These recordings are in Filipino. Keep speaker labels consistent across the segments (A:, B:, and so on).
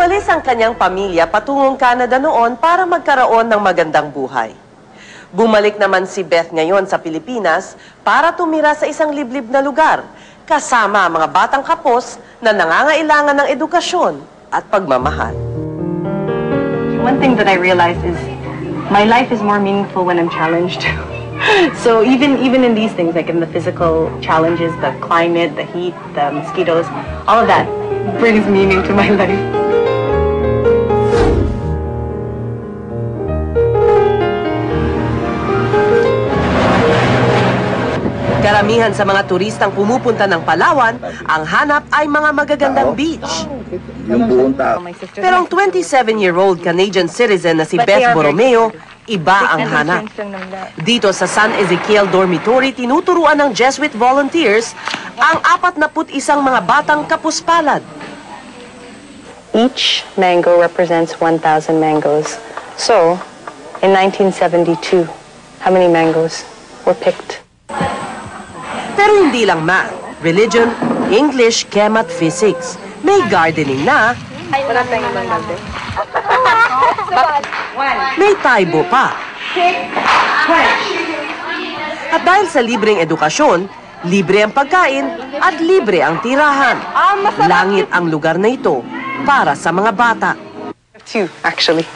A: Umalis ang kanyang pamilya patungong Canada noon para magkaroon ng magandang buhay. Bumalik naman si Beth ngayon sa Pilipinas para tumira sa isang liblib na lugar, kasama ang mga batang kapos na nangangailangan ng edukasyon at pagmamahal.
B: One thing that I realized is my life is more meaningful when I'm challenged. So even in these things, like in the physical challenges, the climate, the heat, the mosquitoes, all of that brings meaning to my life.
A: Karamihan sa mga turistang pumupunta ng Palawan, ang hanap ay mga magagandang beach. Pero ang 27-year-old Canadian citizen na si Beth Borromeo, iba ang hanap. Dito sa San Ezequiel Dormitory, tinuturuan ng Jesuit volunteers ang 41 mga batang kapuspalad.
B: Each mango represents 1,000 mangoes. So, in 1972, how many mangoes were picked?
A: Pero hindi lang math, religion, English, chem at physics. May gardening na. May taibo pa. At dahil sa libreng edukasyon, libre ang pagkain at libre ang tirahan. Langit ang lugar na ito para sa mga bata.
B: Two, actually.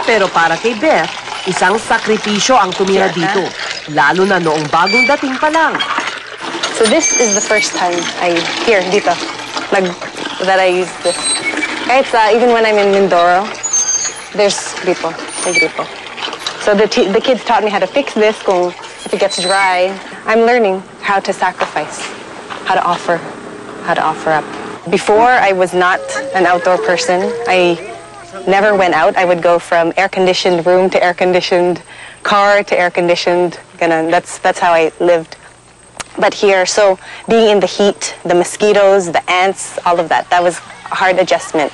A: Pero para kay Beth, isang sakripisyo ang tumira dito, lalo na noong bagong dating pa lang.
B: So this is the first time dito, that I use this. Kahit even when I'm in Mindoro, there's gripo. So the kids taught me how to fix this if it gets dry. I'm learning how to sacrifice, how to offer up. Before, I was not an outdoor person. I never went out. I would go from air-conditioned room to air-conditioned car to air-conditioned. That's how I lived. But here, so being in the heat, the mosquitoes, the ants, all of that was a hard adjustment.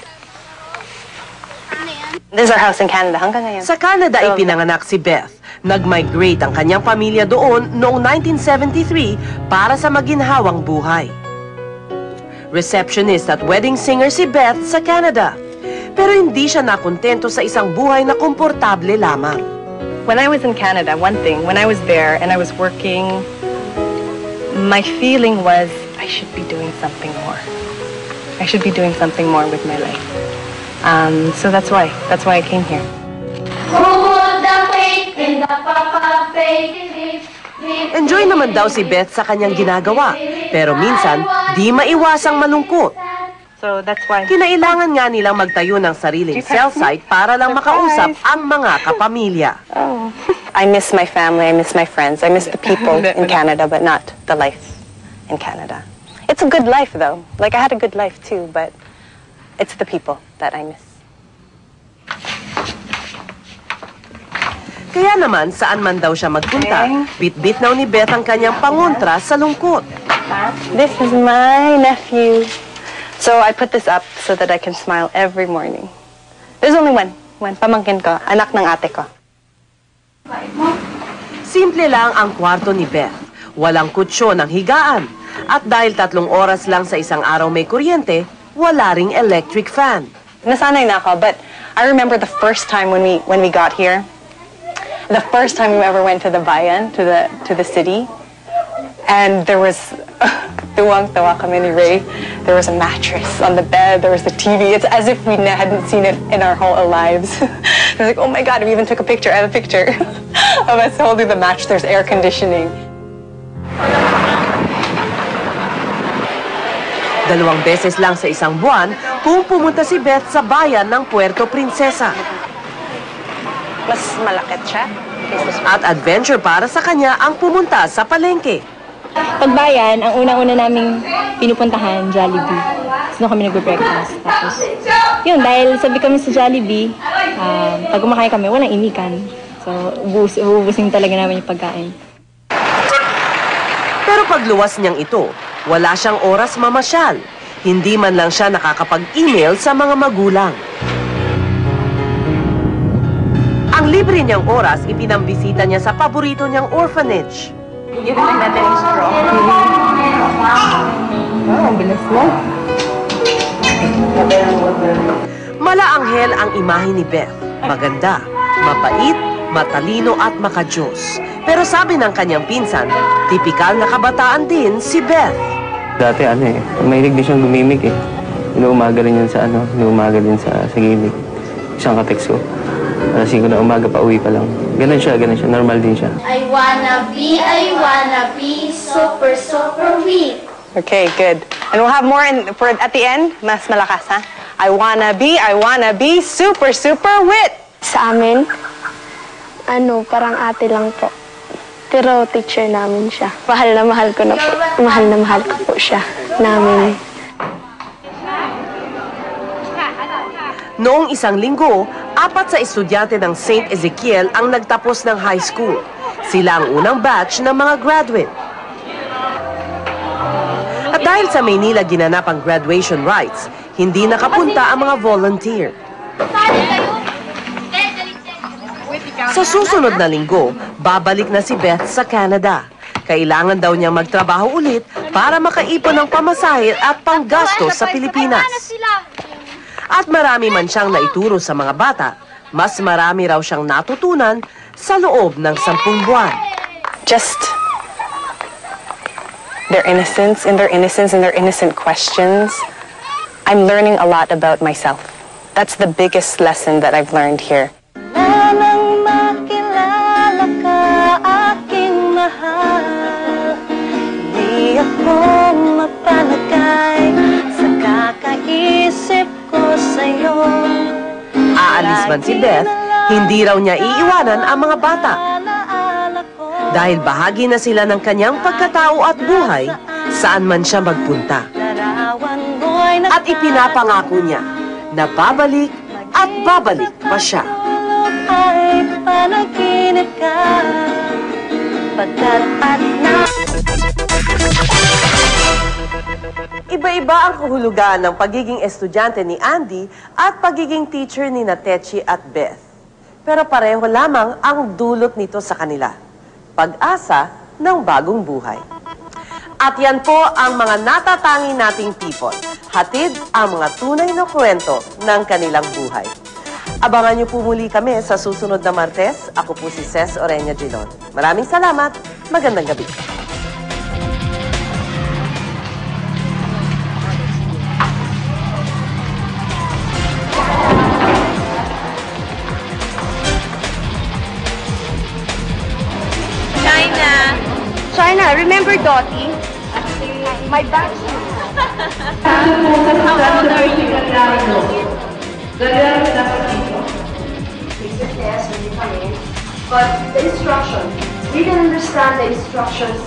B: This is our house in Canada. Hanggang ngayon.
A: Sa Canada ay pinanganak si Beth. Nag-migrate ang kanyang pamilya doon noong 1973 para sa maginhawang buhay. Receptionist at wedding singer si Beth sa Canada. Pero hindi siya nakontento sa isang buhay na komportable lamang.
B: When I was in Canada, one thing, when I was there and I was working, my feeling was I should be doing something more. I should be doing something more with my life. So that's why I came here.
A: Enjoy naman daw si Beth sa kanyang ginagawa, pero minsan di maiwasang malungkot.
B: So that's why.
A: Kinailangan nga nilang magtayo ng sariling cell site para lang makausap ang mga kapamilya.
B: Oh. I miss my family, I miss my friends, I miss the people in Canada, but not the life in Canada. It's a good life though. Like I had a good life too, but it's the people that I miss.
A: Kaya naman, saan man daw siya magpunta, bit-bit na ni Beth ang kanyang pangontra sa lungkot.
B: This is my nephew. So I put this up so that I can smile every morning. There's only one pamangkin ko, anak ng ate ko.
A: Simple lang ang kwarto ni Beth. Walang kutsyon ng higaan. At dahil 3 oras lang sa isang araw may kuryente, wala ring electric fan.
B: Nasanay na ako, but I remember the first time when we got here, the first time we ever went to the bayan, to the city, and there was tuwang-tawa kami ni Ray. There was a mattress on the bed, there was the TV. It's as if we hadn't seen it in our whole lives. I was like, oh my God, we even took a picture. I have a picture of us holding the mattress. There's air conditioning.
A: 2 beses lang sa isang buwan kung pumunta si Beth sa bayan ng Puerto Princesa.
B: Mas malakit siya.
A: At adventure para sa kanya ang pumunta sa palengke.
C: Pagbayan, ang unang-una naming pinupuntahan, Jollibee. Doon kami nagbe-breakfast. Tapos, yun, dahil sabi kami sa Jollibee, pag kumakain kami, walang inikan. So, ubusin talaga namin yung pagkain.
A: Pero pagluwas niyang ito, wala siyang oras mamasyal. Hindi man lang siya nakakapag-email sa mga magulang. Ang libre niyang oras, ipinambisita niya sa paborito niyang orphanage.
B: Give natin yung straw.
C: Wow, ang bilis mo.
A: Malaanghel ang imahe ni Beth. Maganda, mapait, matalino at makajos. Pero sabi ng kanyang pinsan, tipikal na kabataan din si Beth.
D: Dati mahilig din siyang gumimik eh. Inuumaga rin yun sa inuumaga din sa gimik. Isang ka-text ko. Alas 5 na umaga, pauwi pa lang. Ganun siya, normal din siya.
E: I wanna be super, super weak.
B: Okay, good. And we'll have more at the end. Mas malakas, ha? I wanna be super, super wit.
F: Sa amin, parang ate lang po. Pero teacher namin siya. Mahal na mahal ko na po. Mahal na mahal ko po siya. Namin.
A: Noong isang linggo, 4 sa estudyante ng St. Ezekiel ang nagtapos ng high school. Sila ang unang batch ng mga graduate. At dahil sa Maynila ginanap ang graduation rites, hindi nakapunta ang mga volunteer. Sa susunod na linggo, babalik na si Beth sa Canada. Kailangan daw niyang magtrabaho ulit para makaipon ng pamasahe at panggastos sa Pilipinas. At marami man siyang naituro sa mga bata, mas marami raw siyang natutunan sa loob ng 10 buwan.
B: Just their innocence and their innocent questions. I'm learning a lot about myself. That's the biggest lesson that I've learned here.
G: Nang makilala ka, aking mahal, di ako mapanagay sa kakaisip ko sa'yo.
A: Aalis man si Beth, hindi raw niya iiwanan ang mga bata. Dahil bahagi na sila ng kanyang pagkatao at buhay, saan man siya magpunta. At ipinapangako niya na babalik at babalik pa siya.
G: Ay panaginip ka, pagkat at na...
A: Iba-iba ang kahulugan ng pagiging estudyante ni Andy at pagiging teacher ni Natechi at Beth. Pero pareho lamang ang dulot nito sa kanila. Pag-asa ng bagong buhay. At yan po ang mga natatangi nating people. Hatid ang mga tunay na kwento ng kanilang buhay. Abangan niyo po muli kami sa susunod na Martes. Ako po si Ces Orenia Gilon. Maraming salamat. Magandang gabi.
F: China, remember Dottie? My batch.
E: But the instructions, we didn't understand the instructions.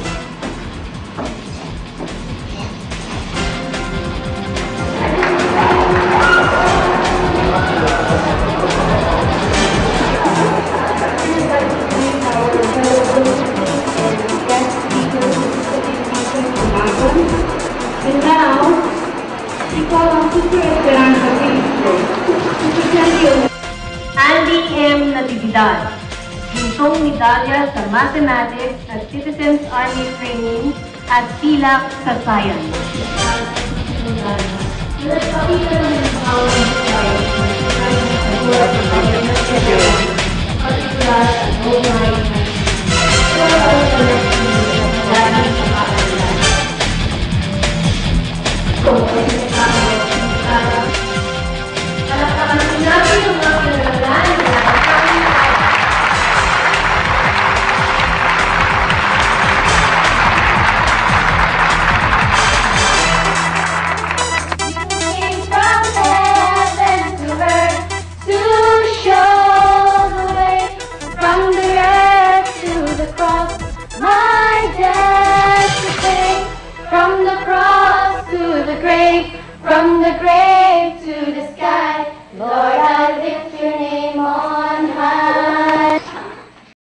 C: And now, ikaw ang super esperanza Cristo. Andy M. Natividad, gintong medalya sa Mathematics at Citizens Army Training at TILAC sa Science.
E: From the